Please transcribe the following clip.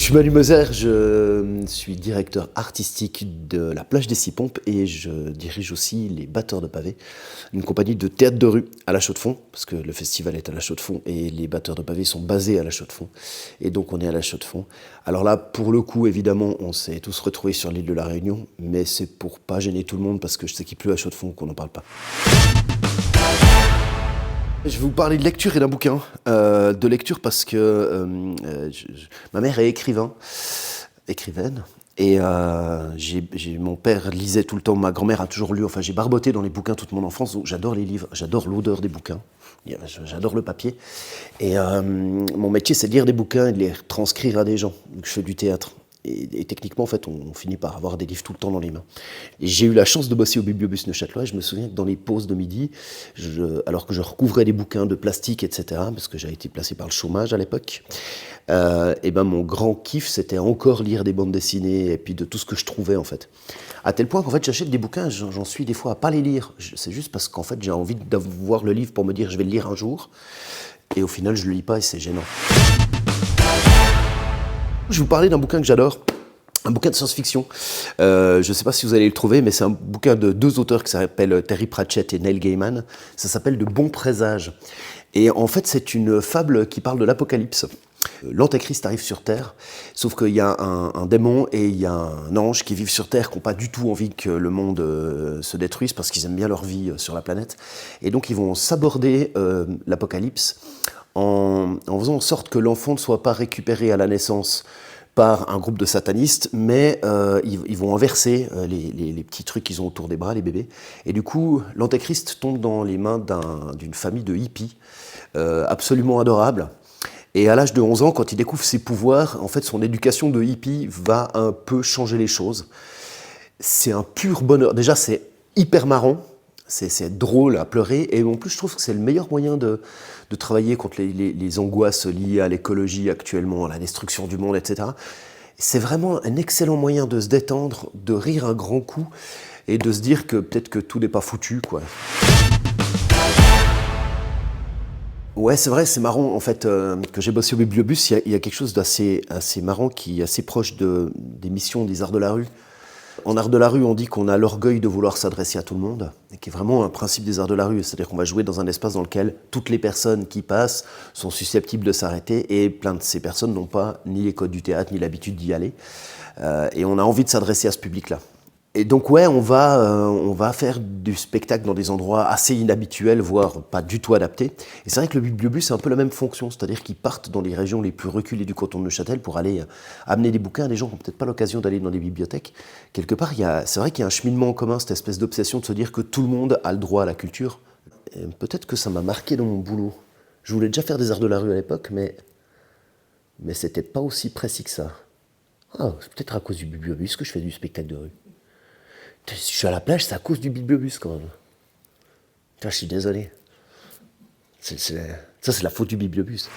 Je suis Manu Moser, je suis directeur artistique de la Plage des Six Pompes et je dirige aussi les Batteurs de Pavés, une compagnie de théâtre de rue à La Chaux-de-Fonds, parce que le festival est à La Chaux-de-Fonds et les Batteurs de Pavés sont basés à La Chaux-de-Fonds. Et donc on est à La Chaux-de-Fonds. Alors là, pour le coup, évidemment, on s'est tous retrouvés sur l'île de la Réunion, mais c'est pour pas gêner tout le monde, parce que je sais qu'il pleut à Chaux-de-Fonds qu'on n'en parle pas. Je vais vous parler de lecture et d'un bouquin. De lecture parce que ma mère est écrivaine. Et mon père lisait tout le temps, ma grand-mère a toujours lu, enfin j'ai barboté dans les bouquins toute mon enfance, donc j'adore les livres, j'adore l'odeur des bouquins, j'adore le papier. Et mon métier c'est de lire des bouquins et de les transcrire à des gens, donc je fais du théâtre. Et techniquement, en fait, on finit par avoir des livres tout le temps dans les mains. Et j'ai eu la chance de bosser au Bibliobus Neuchâtelois. Et je me souviens que dans les pauses de midi, alors que je recouvrais des bouquins de plastique, etc., parce que j'avais été placé par le chômage à l'époque, et ben mon grand kiff, c'était encore lire des bandes dessinées et puis de tout ce que je trouvais, en fait. À tel point qu'en fait, j'achète des bouquins, j'en suis des fois à pas les lire. C'est juste parce qu'en fait, j'ai envie d'avoir le livre pour me dire je vais le lire un jour. Et au final, je le lis pas et c'est gênant. Je vais vous parler d'un bouquin que j'adore, un bouquin de science-fiction. Je ne sais pas si vous allez le trouver, mais c'est un bouquin de deux auteurs qui s'appellent Terry Pratchett et Neil Gaiman. Ça s'appelle De bons présages. Et en fait, c'est une fable qui parle de l'apocalypse. L'Antéchrist arrive sur Terre, sauf qu'il y a un démon et il y a un ange qui vivent sur Terre, qui n'ont pas du tout envie que le monde se détruise parce qu'ils aiment bien leur vie sur la planète. Et donc ils vont s'aborder l'apocalypse en faisant en sorte que l'enfant ne soit pas récupéré à la naissance par un groupe de satanistes, mais ils vont inverser les petits trucs qu'ils ont autour des bras, les bébés. Et du coup, l'Antéchrist tombe dans les mains d'une famille de hippies absolument adorables. Et à l'âge de 11 ans, quand il découvre ses pouvoirs, en fait, son éducation de hippie va un peu changer les choses. C'est un pur bonheur. Déjà, c'est hyper marrant. C'est drôle à pleurer, et en plus je trouve que c'est le meilleur moyen de travailler contre les angoisses liées à l'écologie actuellement, à la destruction du monde, etc. C'est vraiment un excellent moyen de se détendre, de rire un grand coup, et de se dire que peut-être que tout n'est pas foutu, quoi. Ouais, c'est vrai, c'est marrant, en fait, que j'ai bossé au Bibliobus, il y a quelque chose d'assez marrant qui est assez proche des missions des Arts de la rue. En art de la rue, on dit qu'on a l'orgueil de vouloir s'adresser à tout le monde, et qui est vraiment un principe des arts de la rue, c'est-à-dire qu'on va jouer dans un espace dans lequel toutes les personnes qui passent sont susceptibles de s'arrêter, et plein de ces personnes n'ont pas ni les codes du théâtre, ni l'habitude d'y aller, et on a envie de s'adresser à ce public-là. Et donc ouais, on va faire du spectacle dans des endroits assez inhabituels, voire pas du tout adaptés. Et c'est vrai que le Bibliobus, c'est un peu la même fonction, c'est-à-dire qu'ils partent dans les régions les plus reculées du canton de Neuchâtel pour aller amener des bouquins à des gens qui n'ont peut-être pas l'occasion d'aller dans des bibliothèques. Quelque part, c'est vrai qu'il y a un cheminement en commun, cette espèce d'obsession de se dire que tout le monde a le droit à la culture. Et peut-être que ça m'a marqué dans mon boulot. Je voulais déjà faire des arts de la rue à l'époque, mais c'était pas aussi précis que ça. Ah, c'est peut-être à cause du Bibliobus que je fais du spectacle de rue. Si je suis à la plage, c'est à cause du Bibliobus quand même. Putain, je suis désolé. Ça, c'est la faute du Bibliobus.